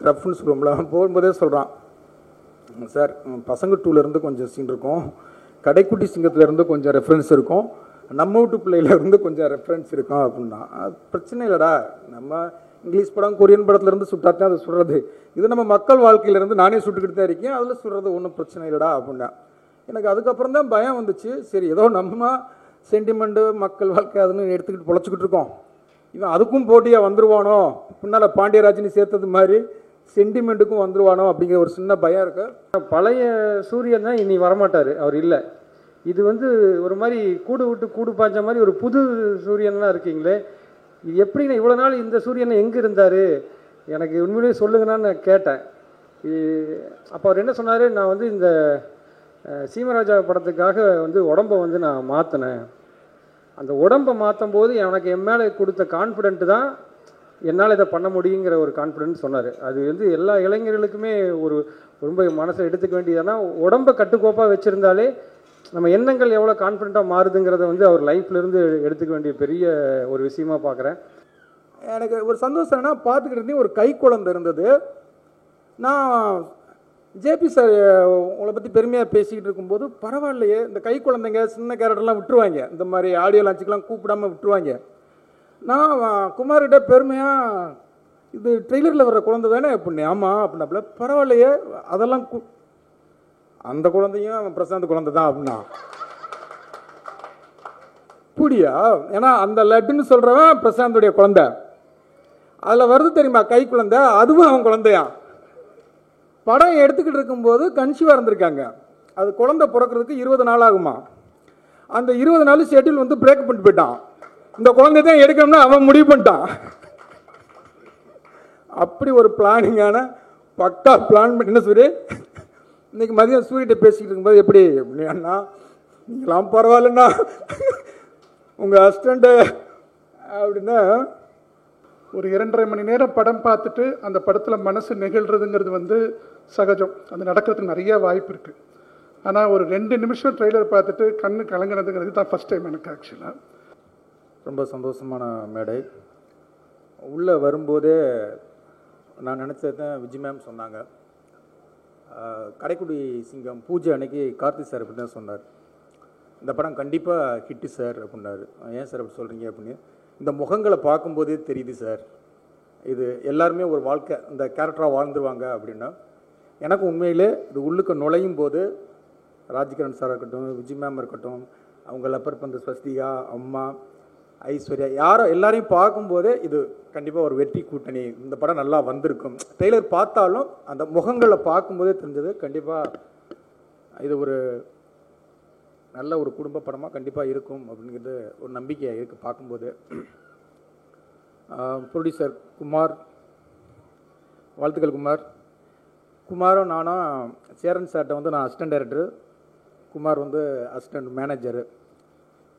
Reference ரூமில் போகும்போதே சொல்கிறான், சார் பசங்க டூலேருந்து கொஞ்சம் சீன் இருக்கும், கடைக்குட்டி சிங்கத்துலேருந்து கொஞ்சம் ரெஃபரன்ஸ் இருக்கும், நம்ம வீட்டு பிள்ளையிலேருந்து கொஞ்சம் ரெஃபரன்ஸ் இருக்கும் அப்படின்னா. அது பிரச்சனை இல்லைடா, நம்ம இங்கிலீஷ் படம் கொரியன் படத்துலேருந்து சுட்டாத்தான் அதை சுடுறது, இது நம்ம மக்கள் வாழ்க்கையிலேருந்து நானே சுட்டுக்கிட்டு தான் இருக்கேன், அதில் சுடுறது ஒன்றும் பிரச்சனை இல்லைடா அப்படின்னா. எனக்கு அதுக்கப்புறம் தான் பயம் வந்துச்சு. சரி, ஏதோ நம்ம சென்டிமெண்ட்டு மக்கள் வாழ்க்கை அதுன்னு எடுத்துக்கிட்டு பொழைச்சிக்கிட்டு இருக்கோம், இவன் அதுக்கும் போட்டியாக வந்துடுவானோ, பின்னால் பாண்டியராஜினி சேர்த்தது மாதிரி சென்டிமெண்ட்டுக்கும் வந்துடுவானோ அப்படிங்கிற ஒரு சின்ன பயம் இருக்கு. பழைய சூரியன் தான் இனி வரமாட்டார், அவர் இல்லை. இது ஒரு மாதிரி கூடு விட்டு கூடு பாய்ஞ்ச மாதிரி ஒரு புது சூரியன்லாம் இருக்கீங்களே, இது எப்படிங்க இவ்வளோ நாள் இந்த சூரியன் எங்கே இருந்தார், எனக்கு உண்மையிலேயே சொல்லுங்கன்னு நான் கேட்டேன். அப்போ அவர் என்ன சொன்னார், நான் இந்த சீமராஜா படத்துக்காக உடம்பை நான் மாற்றினேன், அந்த உடம்பை மாற்றும் போது எனக்கு என் மேலே கொடுத்த கான்ஃபிடென்ட்டு தான் என்னால் இதை பண்ண முடியுங்கிற ஒரு கான்ஃபிடென்ட் சொன்னார். அது எல்லா இளைஞர்களுக்குமே ஒரு ரொம்ப மனசை எடுத்துக்க வேண்டியதுனா, உடம்பை கட்டுக்கோப்பாக வச்சுருந்தாலே நம்ம எண்ணங்கள் எவ்வளோ கான்ஃபிடென்ட்டாக மாறுதுங்கிறத அவர் லைஃப்லேருந்து எடுத்துக்க வேண்டிய பெரிய ஒரு விஷயமா பார்க்குறேன். எனக்கு ஒரு சந்தோஷம் என்ன, பார்த்துக்கிட்டு இருந்தேன், ஒரு கை குழந்தை இருந்தது. நான் ஜேபி சார் உங்களை பற்றி பெருமையாக பேசிக்கிட்டு இருக்கும்போது, பரவாயில்லையே இந்த கை குழந்தைங்க சின்ன கேரக்டர்லாம் விட்டுருவாங்க, இந்த மாதிரி ஆடியோ லான்ச்சுக்கெலாம் கூப்பிடாமல் விட்டுருவாங்க. நான் குமார்கிட்ட பெருமையாக, இது ட்ரெய்லரில் வர்ற குழந்தை தானே அப்படின்னு. ஆமாம் அப்படின்னாப்புல. பரவாயில்லையே அதெல்லாம் அந்த குழந்தையும் பிரசாந்த் குழந்தை தான் அப்படின்னா. புடியா, ஏன்னா அந்த லட்டுன்னு சொல்கிறவன் பிரசாந்துடைய குழந்தை, அதில் வருது தெரியுமா கை குழந்தை, அதுவும் அவன் குழந்தையா. படம் எடுத்துக்கிட்டு இருக்கும்போது கன்சீவாக இருந்திருக்காங்க, அது குழந்தை பிறக்கிறதுக்கு 20 நாள் ஆகுமா. அந்த 20 நாள் ஷெட்யூல் பிரேக் பண்ணிட்டு போயிட்டான். இந்த குழந்தை தான் எடுக்கணும்னு அவன் முடிவு பண்ணிட்டான். அப்படி ஒரு பிளானிங்கான பக்கா பிளான் பண்ணி. என்ன சூரிய, இன்னைக்கு மதியம் சூரியகிட்ட பேசிக்கிட்டு இருக்கும்போது எப்படி அண்ணா நீங்களாம் பரவாயில்லண்ணா உங்கள் அசிஸ்டண்ட்டு அப்படின்னா, ஒரு 2.5 மணி நேரம் படம் பார்த்துட்டு அந்த படத்தில் மனசு நெகிழ்றதுங்கிறது சகஜம், அது நடக்கிறதுக்கு நிறைய வாய்ப்பு இருக்குது. ஆனால் ஒரு 2 நிமிஷம் ட்ரெய்லர் பார்த்துட்டு கண்ணு கலங்கினதுங்கிறது தான் ஃபஸ்ட் டைம் எனக்கு. ஆக்சுவலாக ரொம்ப சந்தோஷமான மேடை. உள்ளே வரும்போதே நான் நினச்சது தான் விஜய் மேம் சொன்னாங்க. கடைக்குடி சிங்கம் பூஜை அன்னைக்கு கார்த்தி சார் அப்படி தான் சொன்னார், இந்த படம் கண்டிப்பாக ஹிட்டு சார் அப்படின்னாரு. ஏன் சார் அப்படி சொல்கிறீங்க அப்படின்னு. இந்த முகங்களை பார்க்கும்போதே தெரியுது சார், இது எல்லாருமே ஒரு வாழ்க்கை இந்த கேரக்டராக வாழ்ந்துருவாங்க அப்படின்னா. எனக்கு உண்மையிலே இது உள்ளுக்கு நுழையும் போது ராஜ்கிரண் சார் இருக்கட்டும், விஜய் மேம் இருக்கட்டும், அவங்க லப்பர் பந்து ஸ்வஸ்திகா, அம்மா, ஐஸ்வர்யா, யாரோ எல்லாரையும் பார்க்கும்போதே இது கண்டிப்பாக ஒரு வெற்றி கூட்டணி, இந்த படம் நல்லா வந்திருக்கும். ட்ரெய்லர் பார்த்தாலும் அந்த முகங்களை பார்க்கும்போதே தெரிஞ்சது கண்டிப்பாக இது ஒரு நல்ல ஒரு குடும்ப படமாக கண்டிப்பாக இருக்கும் அப்படிங்கிறது ஒரு நம்பிக்கையாக இருக்குது பார்க்கும்போது. ப்ரொடியூசர் குமார், வாழ்த்துக்கள் குமார். குமாரும் நானும் சேரன் சார்கிட்ட நான் assistant director, Kumar assistant manager.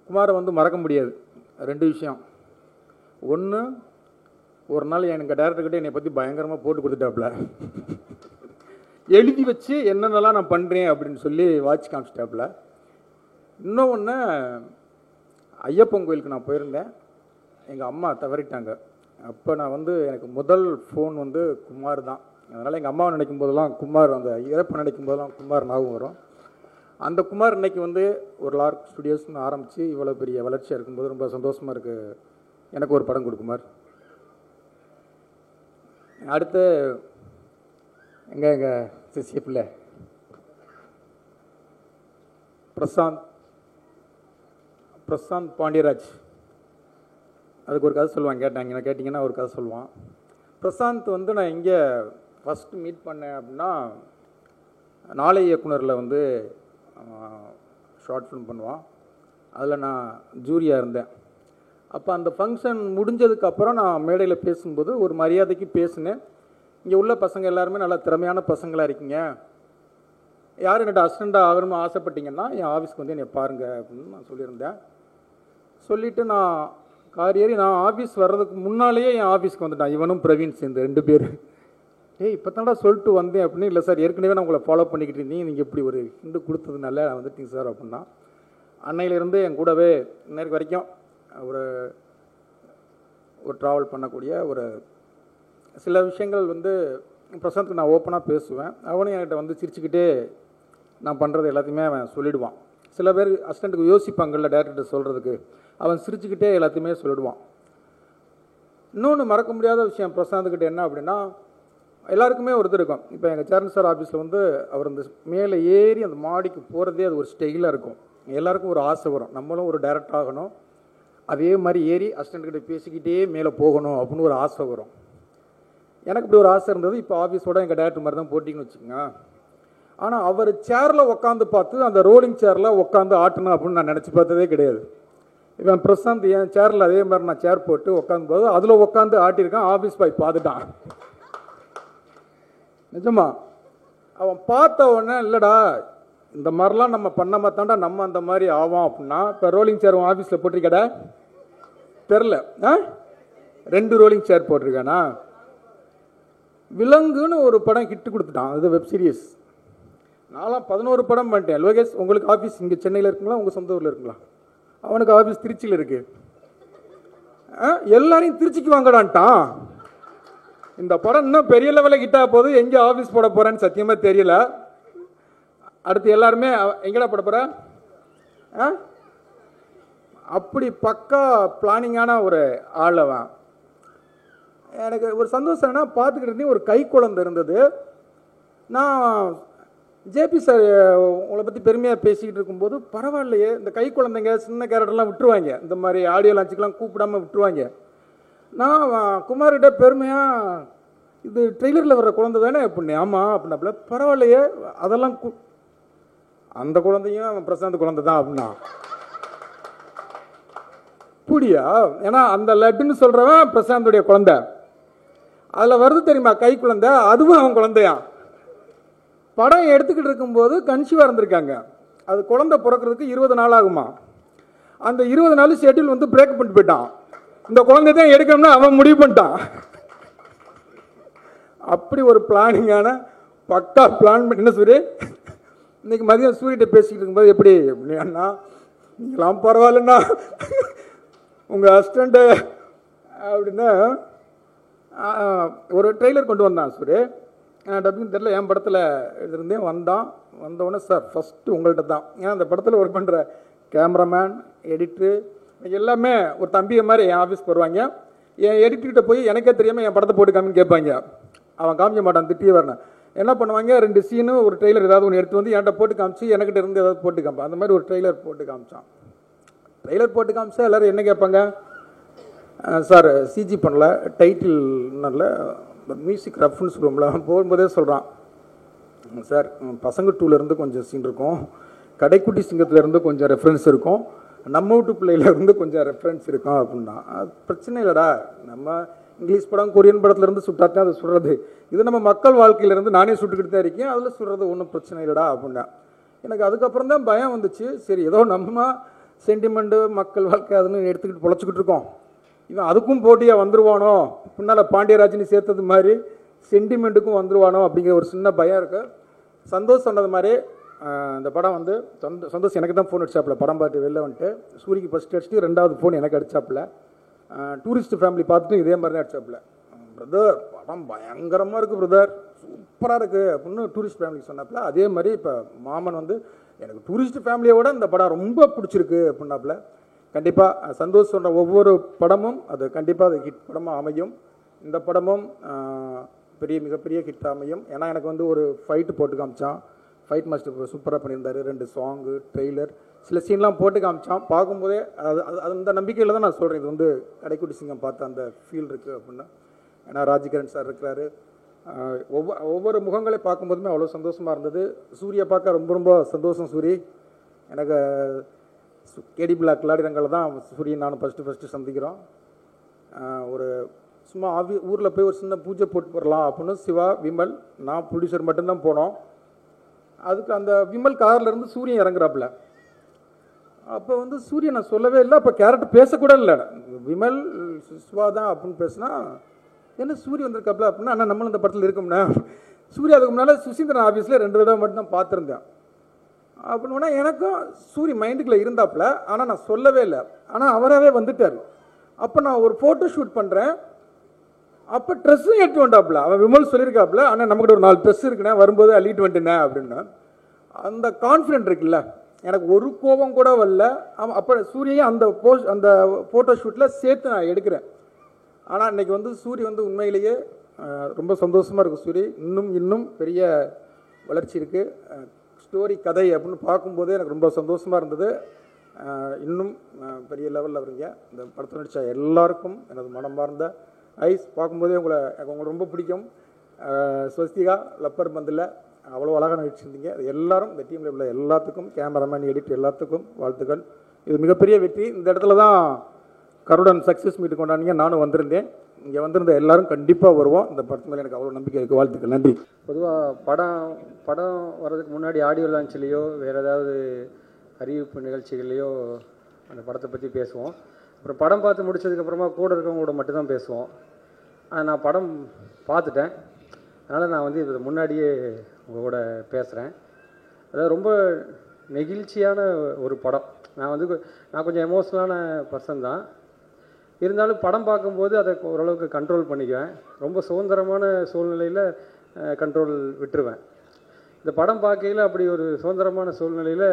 குமாரை மறக்க முடியாது 2 விஷயம். ஒன்று, ஒரு நாள் எனக்கு டேரக்டர்கிட்ட என்னை பற்றி பயங்கரமாக போட்டு கொடுத்துட்டாப்புல, எழுதி வச்சு என்னென்னலாம் நான் பண்ணுறேன் அப்படின்னு சொல்லி வாட்ச் காமிச்சிட்டாப்புல. இன்னொன்று, ஐயப்பன் கோயிலுக்கு நான் போயிருந்தேன், எங்கள் அம்மா தவறிட்டாங்க. அப்போ நான் எனக்கு முதல் ஃபோன் குமார் தான். அதனால் எங்கள் அம்மாவை நினைக்கும் போதெல்லாம் குமார், அந்த இறப்பை நினைக்கும் போதெல்லாம் குமார் ஞாபகம் வரும். அந்த குமார் இன்னைக்கு ஒரு லார்க் ஸ்டுடியோஸ்னு ஆரம்பித்து இவ்வளோ பெரிய வளர்ச்சியாக இருக்கும்போது ரொம்ப சந்தோஷமாக இருக்குது. எனக்கு ஒரு படம் கொடுக்குமார். அடுத்து எங்கள் சிசிய பிள்ளை பிரசாந்த் பாண்டியராஜ், அதுக்கு ஒரு கதை சொல்லுவான். கேட்டிங்கன்னா ஒரு கதை சொல்லுவான். பிரசாந்த் நான் எங்கே ஃபஸ்ட்டு மீட் பண்ணேன் அப்படின்னா, நாளை இயக்குனரில் ஷார்ட் ஃபிலிம் பண்ணுவான், அதில் நான் ஜூரியாக இருந்தேன். அப்போ அந்த ஃபங்க்ஷன் முடிஞ்சதுக்கப்புறம் நான் மேடையில் பேசும்போது ஒரு மரியாதைக்கு பேசினேன். இங்கே உள்ள பசங்க எல்லாருமே நல்லா திறமையான பசங்களாக இருக்கீங்க, யார் என்கிட்ட அசிஸ்டண்ட்டாக ஆகணும்னு ஆசைப்பட்டீங்கன்னா என் ஆஃபீஸ்க்கு என்னை பாருங்கள் அப்படின்னு நான் சொல்லியிருந்தேன். சொல்லிவிட்டு நான் கார் ஏறி நான் ஆஃபீஸ் வர்றதுக்கு முன்னாலேயே என் ஆஃபீஸ்க்கு வந்துட்டான் இவனும் பிரவீன் சேர்ந்து 2 பேர். இப்போ தான்டா சொல்லிட்டு வந்தேன் அப்படின்னு. இல்லை சார், ஏற்கனவே நான் உங்களை ஃபாலோ பண்ணிக்கிட்டு இருந்தீங்க, நீங்கள் இப்படி ஒரு ஹிண்டு கொடுத்ததுனால நான் வந்துட்டீங்க சார் அப்படின்னா. அன்னையிலேருந்து என் கூடவே இன்னைக்கு வரைக்கும் ஒரு ட்ராவல் பண்ணக்கூடிய ஒரு சில விஷயங்கள் பிரசாந்த்க்கு நான் ஓப்பனாக பேசுவேன். அவனும் என்கிட்ட வந்து சிரிச்சுக்கிட்டே நான் பண்ணுறது எல்லாத்தையுமே அவன் சொல்லிவிடுவான். சில பேர் அசிஸ்டண்ட்டுக்கு யோசிப்பாங்கள்ல டேரக்டர்கிட்ட சொல்கிறதுக்கு, அவன் சிரிச்சுக்கிட்டே எல்லாத்தையுமே சொல்லிவிடுவான். இன்னொன்று மறக்க முடியாத விஷயம் பிரசாந்த்கிட்ட என்ன அப்படின்னா, எல்லாருக்குமே ஒருத்தர் இருக்கும். இப்போ எங்கள் சரண் சார் ஆஃபீஸில் வந்து அவர் அந்த மேலே ஏறி அந்த மாடிக்கு போகிறதே அது ஒரு ஸ்டைலாக இருக்கும். எல்லாருக்கும் ஒரு ஆசை வரும், நம்மளும் ஒரு டைரக்டர் ஆகணும், அதே மாதிரி ஏறி அசிஸ்டண்ட்கிட்ட பேசிக்கிட்டே மேலே போகணும் அப்படின்னு ஒரு ஆசை வரும். எனக்கு இப்படி ஒரு ஆசை இருந்தது. இப்போ ஆஃபீஸோட எங்கள் டேரக்டர் மாதிரி தான் போட்டிங்கன்னு வச்சுக்கோங்க. ஆனால் அவர் சேரில் உட்காந்து பார்த்து அந்த ரோலிங் சேரில் உட்காந்து ஆட்டணும் அப்படின்னு நான் நினச்சி பார்த்ததே கிடையாது. இவன் பிரசாந்த் என் சேரில் அதே மாதிரி நான் சேர் போட்டு உட்காந்து போது அதில் உட்காந்து ஆட்டியிருக்கான். ஆஃபீஸ் பாய் பார்த்துட்டான். நிஜமா அவன் பார்த்த உடனே, இல்லைடா இந்த மாதிரிலாம் நம்ம பண்ண மாத்தாண்டா நம்ம அந்த மாதிரி ஆவோம் அப்படின்னா. இப்போ ரோலிங் சேர் உன் ஆஃபீஸில் போட்டிருக்கடா தெரில, 2 ரோலிங் சேர் போட்டிருக்கானா. விலங்குன்னு ஒரு படம் ஹிட்டு கொடுத்துட்டான், அது வெப் சீரிஸ். நான்லாம் 11 படம் பண்ணிட்டேன். லோகேஷ் உங்களுக்கு ஆஃபீஸ் இங்கே சென்னையில் இருக்குங்களா, உங்கள் சொந்த ஊரில் இருக்குங்களா? அவனுக்கு ஆஃபீஸ் திருச்சியில் இருக்கு. எல்லாரையும் திருச்சிக்கு வாங்கடான்ட்டான். இந்த படம் இன்னும் பெரிய லெவலில் ஹிட்டாக போது எங்கே ஆஃபீஸ் போட போகிறேன்னு சத்தியமாக தெரியல. அடுத்து எல்லாருமே எங்கடா போட போகிற? அப்படி பக்கா பிளானிங்கான ஒரு ஆள் அவன். எனக்கு ஒரு சந்தோஷம்னா பார்த்துக்கிட்டு இருந்தேன், ஒரு கை குழந்தை இருந்தது. நான் ஜேபி சார் உங்களை பற்றி பெருமையாக பேசிக்கிட்டு இருக்கும்போது, பரவாயில்லையே இந்த கை குழந்தைங்க சின்ன கேரக்டர்லாம் விட்டுருவாங்க, இந்த மாதிரி ஆடியோ லான்ச்சுக்கெலாம் கூப்பிடாமல் விட்டுருவாங்க. நான் குமார்கிட்ட பெருமையாக, இது ட்ரெய்லரில் வர்ற குழந்தை தானே அப்படின்னு. ஆமாம் அப்படின்னாப்புல. பரவாயில்லையே அதெல்லாம் அந்த குழந்தையும் பிரசாந்த் குழந்தை தான் அப்படின்னா. புடியா? ஏன்னா அந்த லட்டுன்னு சொல்கிறவன் பிரசாந்துடைய குழந்தை. அதில் வருது தெரியுமா கை குழந்தை, அதுவும் அவன் குழந்தையா. படம் எடுத்துக்கிட்டு இருக்கும்போது கன்சீவாக இருந்திருக்காங்க. அது குழந்தை பிறக்கிறதுக்கு 20 நாள் ஆகுமா. அந்த 20 நாள் ஷெட்யூல் வந்து பிரேக் பண்ணிட்டு போயிட்டான். இந்த குழந்தை தான் எடுக்கணும்னு அவன் முடிவு பண்ணிட்டான். அப்படி ஒரு பிளானிங்கான பக்கா பிளான் பண்ணி. என்ன சூரிய இன்னைக்கு மதியம் சூரியகிட்ட பேசிக்கிட்டு இருக்கும்போது, எப்படி அண்ணா நீங்களாம் பரவாயில்லண்ணா உங்கள் அசிஸ்டண்ட்டு அப்படின்னா ஒரு ட்ரெய்லர் கொண்டு வந்தான் சூரிய. டப்பிங் தெரியல, என் படத்தில் இருந்தேன். வந்தோடனே சார் ஃபஸ்ட்டு உங்கள்கிட்ட தான். ஏன்னா அந்த படத்தில் ஒர்க் பண்ணுற கேமராமேன், எடிட்ரு எல்லாமே ஒரு தம்பியை மாதிரி என் ஆஃபீஸ்க்கு வருவாங்க. என் எடிட்டர்கிட்ட போய் எனக்கே தெரியாமல் என் படத்தை போட்டு காமின்னு கேட்பாங்க. அவன் காமிக்க மாட்டான், திட்டியே வரணும். என்ன பண்ணுவாங்க, 2 சீனு ஒரு ட்ரெய்லர் ஏதாவது ஒன்று எடுத்து வந்து என்கிட்ட போட்டு காமிச்சு எனக்கிட்ட இருந்து ஏதாவது போட்டு காமிப்பான். அந்த மாதிரி ஒரு ட்ரெய்லர் போட்டு காமிச்சான். ட்ரெய்லர் போட்டு காமிச்சா எல்லோரும் என்ன கேட்பாங்க, சார் சிஜி பண்ணல, டைட்டில் நல்ல மியூசிக் ரெஃபரன்ஸ் ரூமில் போகும்போதே சொல்கிறான், சார் பசங்க 2லேருந்து கொஞ்சம் சீன் இருக்கும், கடைக்குட்டி சிங்கத்துலேருந்து கொஞ்சம் ரெஃபரன்ஸ் இருக்கும், நம்ம வீட்டு பிள்ளையிலேருந்து கொஞ்சம் ரெஃபரன்ஸ் இருக்கும் அப்படின்னா. அது பிரச்சனை இல்லைடா, நம்ம இங்கிலீஷ் படம் கொரியன் படத்துலேருந்து சுட்டாத்தான் அதை சுடுறது, இது நம்ம மக்கள் வாழ்க்கையிலேருந்து நானே சுட்டுக்கிட்டு தான் இருக்கேன், அதில் சுடுறது ஒன்றும் பிரச்சனை இல்லைடா அப்படின்னா. எனக்கு அதுக்கப்புறம் தான் பயம் வந்துச்சு. சரி ஏதோ நம்ம சென்டிமெண்ட்டு மக்கள் வாழ்க்கை அதுன்னு எடுத்துக்கிட்டு பொழைச்சிக்கிட்டு இருக்கோம், இவன் அதுக்கும் போட்டியாக வந்துடுவானோ, பின்னால் பாண்டியராஜினி சேர்த்தது மாதிரி சென்டிமெண்ட்டுக்கும் வந்துடுவானோ அப்படிங்கிற ஒரு சின்ன பயம் இருக்குது. சந்தோஷ் சொன்னது மாதிரி இந்த படம் வந்து சந்தோஷ் எனக்கு தான் ஃபோன் அடிச்சாப்புல, படம் பார்த்து வெளில வந்துட்டு சூரிக்கு ஃபஸ்ட் அடிச்சுட்டு 2வது ஃபோன் எனக்கு அடிச்சாப்புல. டூரிஸ்ட் ஃபேமிலி பார்த்துட்டு இதே மாதிரி தான் அடிச்சாப்புல, பிரதர் படம் பயங்கரமாக இருக்குது பிரதர், சூப்பராக இருக்குது அப்படின்னு டூரிஸ்ட் ஃபேமிலிக்கு சொன்னாப்புல. அதே மாதிரி இப்போ மாமன் வந்து எனக்கு டூரிஸ்ட் ஃபேமிலியோட இந்த படம் ரொம்ப பிடிச்சிருக்கு அப்படின்னாப்புல. கண்டிப்பாக சந்தோஷ் சொன்ன ஒவ்வொரு படமும் அது கண்டிப்பாக அது ஹிட் படமாக அமையும். இந்த படமும் மிகப்பெரிய ஹிட் அமையும். ஏன்னா எனக்கு வந்து ஒரு ஃபைட்டு போட்டு காமிச்சான், ஃபைட் மாஸ்டர் சூப்பராக பண்ணியிருந்தார், 2 சாங்கு, ட்ரெய்லர், சில சீன்லாம் போட்டு காமிச்சான். பார்க்கும்போதே அது அந்த நம்பிக்கையில் தான் நான் சொல்கிறேன், இது வந்து கடைக்குட்டி சிங்கம் பார்த்த அந்த ஃபீல் இருக்குது அப்படின்னா. ஏன்னா ராஜ்கிரண் சார் இருக்கிறாரு, ஒவ்வொரு முகங்களை பார்க்கும்போதுமே அவ்வளோ சந்தோஷமாக இருந்தது. சூரியை பார்க்க ரொம்ப ரொம்ப சந்தோஷம். சூரி எனக்கு கேடி பிளாக் கிளாடிரங்களில் தான் சூரியன் நானும் ஃபஸ்ட்டு சந்திக்கிறோம். ஒரு சும்மா ஊரில் போய் ஒரு சின்ன பூஜை போட்டு வரலாம் அப்படின்னு சிவா, விமல், நான் ப்ரொடியூசர் மட்டும்தான் போனோம். அதுக்கு அந்த விமல் கார்லேருந்து சூரியன் இறங்குறாப்புல. அப்போ வந்து சூரியன் நான் சொல்லவே இல்லை, அப்போ கேரக்டர் பேசக்கூட இல்லை, விமல் சிவா தான் அப்படின்னு பேசினா, என்ன சூரிய வந்திருக்காப்புல அப்படின்னா, அண்ணா நம்மளும் இந்த படத்தில் இருக்கோம்னா. சூர்யா அதுக்கு முன்னால் சுசீந்திரன் ஆஃபீஸில் 2 தடவை மட்டும் தான் பார்த்துருந்தேன். அப்படின்னா எனக்கும் சூரிய மைண்டுக்குள்ளே இருந்தாப்புல, ஆனால் நான் சொல்லவே இல்லை, ஆனால் அவராகவே வந்துட்டார். அப்போ நான் ஒரு ஃபோட்டோ ஷூட் பண்ணுறேன், அப்போ ட்ரெஸ்ஸும் எடுத்து வந்துட்டாப்புல. அவன் விமல் சொல்லியிருக்காப்புல, ஆனால் நம்மகிட்ட ஒரு 4 ட்ரெஸ் இருக்குண்ணே, வரும்போது அள்ளிட்டு வந்துட்டேன் அப்படின்னா. அந்த கான்ஃபிடென்ட் இருக்குல்ல, எனக்கு ஒரு கோபம் கூட வரல. அப்போ சூரியன் அந்த ஃபோட்டோ ஷூட்டில் சேர்த்து நான் எடுக்கிறேன். ஆனால் இன்றைக்கி வந்து சூரிய வந்து உண்மையிலேயே ரொம்ப சந்தோஷமாக இருக்குது. சூரிய இன்னும் பெரிய வளர்ச்சி இருக்குது. ஸ்டோரி கதை அப்படின்னு பார்க்கும்போதே எனக்கு ரொம்ப சந்தோஷமாக இருந்தது. இன்னும் பெரிய லெவலில் வருங்க. இந்த படத்தை நடித்த எல்லாருக்கும் எனது மனமார்ந்த ஐஸ். பார்க்கும்போதே உங்களுக்கு ரொம்ப பிடிக்கும். ஸ்வஸ்திகா லப்பர் பந்தில் அவ்வளோ அழகாக நடிச்சிருந்தீங்க. அது எல்லாரும் இந்த டீமில் உள்ள எல்லாத்துக்கும், கேமராமேன், எடிட் எல்லாத்துக்கும் வாழ்த்துக்கள். இது மிகப்பெரிய வெற்றி. இந்த இடத்துல தான் கருடன் சக்ஸஸ் மீட் கொண்டாடிங்க. நானும் வந்திருந்தேன். இங்கே வந்திருந்த எல்லாரும் கண்டிப்பாக வருவோம். இந்த படத்து மேலே எனக்கு அவ்வளோ நம்பிக்கை இருக்குது. வாழ்த்துக்கள். நன்றி. பொதுவாக படம் வர்றதுக்கு முன்னாடி ஆடியோ லான்ச்லேயோ வேறு ஏதாவது அறிவிப்பு நிகழ்ச்சிகள்லையோ அந்த படத்தை பற்றி பேசுவோம். அப்புறம் படம் பார்த்து முடிச்சதுக்கப்புறமா கூட இருக்கவங்களோட மட்டும்தான் பேசுவோம். நான் படம் பார்த்துட்டேன். அதனால் நான் வந்து இது முன்னாடியே உங்கள் கூட பேசுகிறேன். அதாவது ரொம்ப நெகிழ்ச்சியான ஒரு படம். நான் கொஞ்சம் எமோஷ்னலான பர்சன் தான். இருந்தாலும் படம் பார்க்கும்போது அதை ஓரளவுக்கு கண்ட்ரோல் பண்ணிக்குவேன். ரொம்ப சுதந்திரமான சூழ்நிலையில் கண்ட்ரோல் விட்டுருவேன். இந்த படம் பார்க்கையில் அப்படி ஒரு சுதந்திரமான சூழ்நிலையில்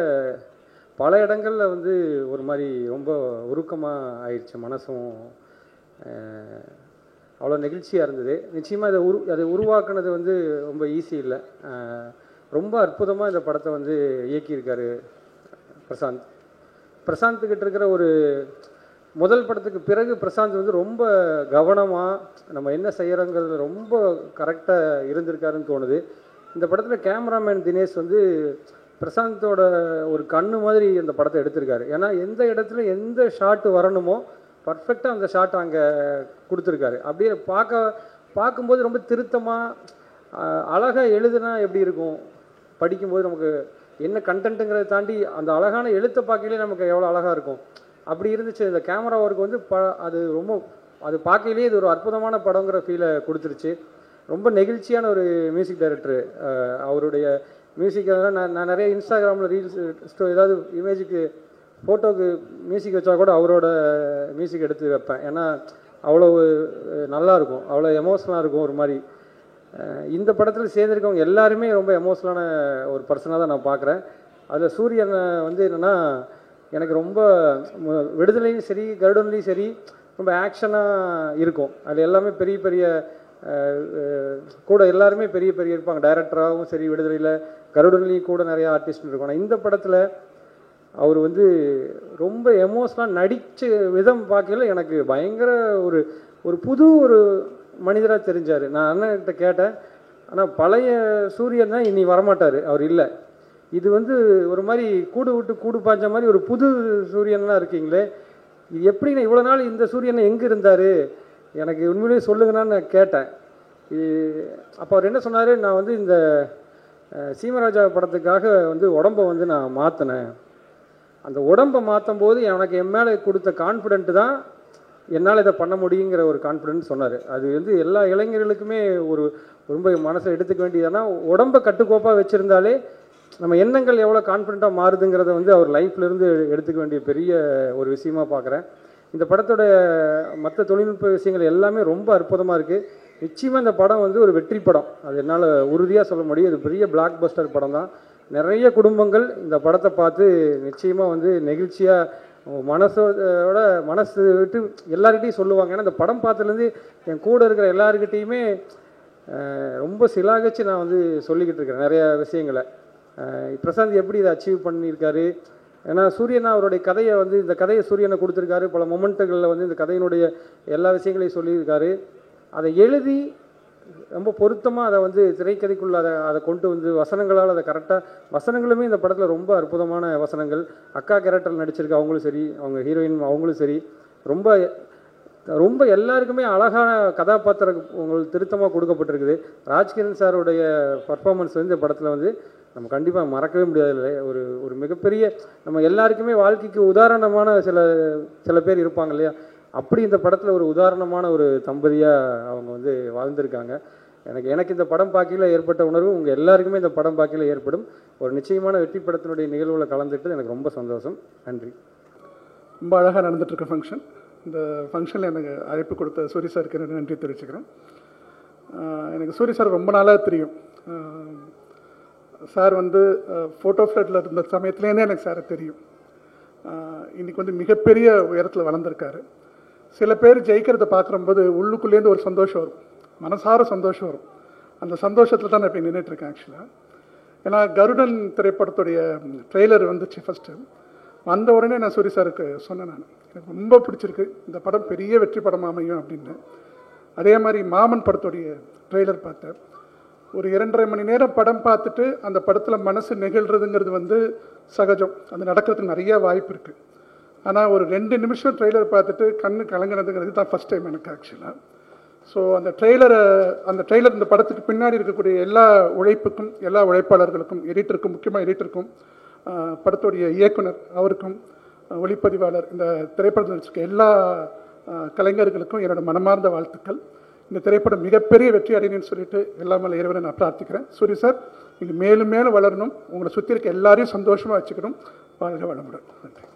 பல இடங்களில் வந்து ஒரு மாதிரி ரொம்ப உருக்கமாக ஆயிடுச்சு. மனசும் அவ்வளோ நெகிழ்ச்சியாக இருந்தது. நிச்சயமாக அதை உருவாக்குனது வந்து ரொம்ப ஈஸி இல்லை. ரொம்ப அற்புதமாக இந்த படத்தை வந்து இயக்கியிருக்காரு பிரசாந்த்கிட்ட இருக்கிற ஒரு முதல் படத்துக்கு பிறகு பிரசாந்த் வந்து ரொம்ப கவனமாக நம்ம என்ன செய்கிறோங்கிறது ரொம்ப கரெக்டாக இருந்திருக்காருன்னு தோணுது. இந்த படத்தில் கேமராமேன் தினேஷ் வந்து பிரசாந்தோட ஒரு கண்ணு மாதிரி அந்த படத்தை எடுத்திருக்காரு. ஏன்னா எந்த இடத்துல எந்த ஷாட்டு வரணுமோ பர்ஃபெக்டாக அந்த ஷாட் அங்கே கொடுத்துருக்காரு. அப்படியே பார்க்கும்போது ரொம்ப திருத்தமாக அழகாக எழுதுனா எப்படி இருக்கும், படிக்கும்போது நமக்கு என்ன கண்டென்ட்டுங்கிறத தாண்டி அந்த அழகான எழுத்தை பார்க்கையிலே நமக்கு எவ்வளோ அழகாக இருக்கும். அப்படி இருந்துச்சு. இந்த கேமரா ஒர்க் வந்து அது பார்க்கையிலே இது ஒரு அற்புதமான படங்கிற ஃபீலை கொடுத்துருச்சு. ரொம்ப நெகிழ்ச்சியான ஒரு மியூசிக் டைரக்டரு. அவருடைய மியூசிக் நான் நிறைய இன்ஸ்டாகிராமில் ரீல்ஸ் ஏதாவது இமேஜுக்கு ஃபோட்டோவுக்கு மியூசிக் வச்சா கூட அவரோட மியூசிக் எடுத்து வைப்பேன். ஏன்னா அவ்வளோ நல்லாயிருக்கும், அவ்வளோ எமோஷ்னலாக இருக்கும் ஒரு மாதிரி. இந்த படத்தில் சேர்ந்துருக்கவங்க எல்லாருமே ரொம்ப எமோஷ்னலான ஒரு பர்சனாக தான் நான் பார்க்குறேன். அதில் சூரியன் வந்து என்னென்னா எனக்கு ரொம்ப விடுதலையும் சரி கருடன்லேயும் சரி ரொம்ப ஆக்ஷனாக இருக்கும். அது எல்லாமே பெரிய பெரிய கூட எல்லாருமே பெரிய பெரிய இருப்பாங்க. டைரக்டராகவும் சரி விடுதலையில் கருடன்லேயும் கூட நிறையா ஆர்டிஸ்ட் இருக்கும். ஆனால் இந்த படத்தில் அவர் வந்து ரொம்ப எமோஷ்னலாக நடித்த விதம் பார்க்கல எனக்கு பயங்கர ஒரு புது ஒரு மனிதராக தெரிஞ்சார். நான் அண்ணன்கிட்ட கேட்டேன், ஆனால் பழைய சூரியன் தான் இனி வரமாட்டார், அவர் இல்லை. இது வந்து ஒரு மாதிரி கூடு விட்டு கூடு பாய்ஞ்ச மாதிரி ஒரு புது சூரியன்லாம் இருக்கீங்களே, இது எப்படின்னா இவ்வளோ நாள் இந்த சூரியனை எங்கே இருந்தார் எனக்கு உண்மையிலேயே சொல்லுங்கன்னு நான் கேட்டேன். அப்போ அவர் என்ன சொன்னார், நான் வந்து இந்த சீமராஜா படத்துக்காக வந்து உடம்பை வந்து நான் மாற்றினேன். அந்த உடம்பை மாற்றும் போது எனக்கு என் மேலே கொடுத்த கான்ஃபிடென்ட்டு தான் என்னால் இதை பண்ண முடியுங்கிற ஒரு கான்ஃபிடென்ட் சொன்னார். அது வந்து எல்லா இளைஞர்களுக்குமே ரொம்ப மனசை எடுத்துக்க வேண்டியதுனா, உடம்பை கட்டுக்கோப்பாக வச்சுருந்தாலே நம்ம எண்ணங்கள் எவ்வளோ கான்ஃபிடென்ட்டாக மாறுதுங்கிறத வந்து அவர் லைஃப்லேருந்து எடுத்துக்க வேண்டிய பெரிய ஒரு விஷயமாக பார்க்குறேன். இந்த படத்தோட மற்ற தொழில்நுட்ப விஷயங்கள் எல்லாமே ரொம்ப அற்புதமாக இருக்குது. நிச்சயமாக இந்த படம் வந்து ஒரு வெற்றி படம், அது என்னால் உறுதியாக சொல்ல முடியும். இது பெரிய பிளாக் பஸ்டர் படம் தான். நிறைய குடும்பங்கள் இந்த படத்தை பார்த்து நிச்சயமாக வந்து நெகிழ்ச்சியாக மனசு விட்டு எல்லார்கிட்டையும் சொல்லுவாங்க. ஏன்னா இந்த படம் பார்த்ததுலேருந்து என் கூட இருக்கிற எல்லாருக்கிட்டையுமே ரொம்ப சிலாகச்சு நான் வந்து சொல்லிக்கிட்டு இருக்கிறேன் நிறையா விஷயங்களை. பிரசாந்த் எப்படி இதை அச்சீவ் பண்ணியிருக்காரு. ஏன்னா சூரியனா அவருடைய கதையை வந்து இந்த கதையை சூரியனை கொடுத்துருக்காரு. பல மொமெண்ட்டுகளில் வந்து இந்த கதையினுடைய எல்லா விஷயங்களையும் சொல்லியிருக்காரு. அதை எழுதி ரொம்ப பொருத்தமாக அதை வந்து திரைக்கதைக்குள்ள அதை கொண்டு வந்து வசனங்களால் அதை கரெக்டாக வசனங்களுமே இந்த படத்தில் ரொம்ப அற்புதமான வசனங்கள். அக்கா கேரக்டர் நடிச்சிருக்க அவங்களும் சரி, அவங்க ஹீரோயின் அவங்களும் சரி, ரொம்ப ரொம்ப எல்லாருக்குமே அழகான கதாபாத்திரம் உங்களுக்கு திருத்தமாக கொடுக்கப்பட்டிருக்குது. ராஜ்கிரண் சாருடைய பர்ஃபார்மன்ஸ் வந்து இந்த படத்தில் வந்து நம்ம கண்டிப்பாக மறக்கவே முடியாது. ஒரு மிகப்பெரிய நம்ம எல்லாருக்குமே வாழ்க்கைக்கு உதாரணமான சில பேர் இருப்பாங்க இல்லையா, அப்படி இந்த படத்தில் ஒரு உதாரணமான ஒரு தம்பதியாக அவங்க வந்து வாழ்ந்திருக்காங்க. எனக்கு இந்த படம் பார்க்கையில் ஏற்பட்ட உணர்வு உங்கள் எல்லாருக்குமே இந்த படம் பார்க்கையில் ஏற்படும். ஒரு நிச்சயமான வெற்றி படத்தினுடைய நிகழ்வில் கலந்துட்டு எனக்கு ரொம்ப சந்தோஷம். நன்றி. ரொம்ப அழகாக நடந்துகிட்ருக்க ஃபங்க்ஷன். இந்த ஃபங்க்ஷனில் எனக்கு அழைப்பு கொடுத்த சூரி சாருக்கு எனக்கு நன்றி தெரிவிச்சுக்கிறேன். எனக்கு சூரி சார் ரொம்ப நாளாக தெரியும். சார் வந்து ஃபோட்டோ ஃப்ளட்டில் இருந்த சமயத்துலேருந்தே எனக்கு சாரை தெரியும். இன்றைக்கி வந்து மிகப்பெரிய உயரத்தில் வளர்ந்துருக்காரு. சில பேர் ஜெயிக்கிறத பார்க்கும்போது உள்ளுக்குள்ளேருந்து ஒரு சந்தோஷம் வரும், மனசார சந்தோஷம் வரும். அந்த சந்தோஷத்தில் தான் நான் இப்போ நின்றுட்டுருக்கேன் ஆக்சுவலாக. ஏன்னா கருடன் திரைப்படத்துடைய ட்ரெய்லர் வந்துச்சு ஃபஸ்ட்டு. வந்த உடனே நான் சூரி சாருக்கு சொன்னேன், நான் எனக்கு ரொம்ப பிடிச்சிருக்கு, இந்த படம் பெரிய வெற்றி படம் அமையும் அப்படின்னு. அதே மாதிரி மாமன் படத்துடைய ட்ரெய்லர் பார்த்தேன். ஒரு 2.5 மணி நேரம் படம் பார்த்துட்டு அந்த படத்தில் மனசு நெகிழ்றதுங்கிறது வந்து சகஜம், அது நடக்கிறதுக்கு நிறைய வாய்ப்பு இருக்குது. ஆனால் ஒரு 2 நிமிஷம் ட்ரெய்லர் பார்த்துட்டு கண்ணு கலங்கினதுங்கிறது தான் ஃபஸ்ட் டைம் எனக்கு ஆக்சுவலாக. ஸோ அந்த ட்ரெய்லர் இந்த படத்துக்கு பின்னாடி இருக்கக்கூடிய எல்லா உழைப்புக்கும், எல்லா உழைப்பாளர்களுக்கும், எடிட்டருக்கும், முக்கியமாக எடிட்டருக்கும், படத்துடைய இயக்குனர் அவருக்கும், ஒளிப்பதிவாளர், இந்த திரைப்படத்தில் வச்சுக்க எல்லா கலைஞர்களுக்கும் என்னோடய மனமார்ந்த வாழ்த்துக்கள். இந்த திரைப்படம் மிகப்பெரிய வெற்றி அடையணும்னு சொல்லிட்டு எல்லாமே இறைவனை நான் பிரார்த்திக்கிறேன். சூரி சார், நீங்கள் மேலும் மேலும் வளரணும், உங்களை சுற்றி இருக்க எல்லாரையும் சந்தோஷமாக வச்சுக்கணும். வாழ்க வளமுடன். நன்றி.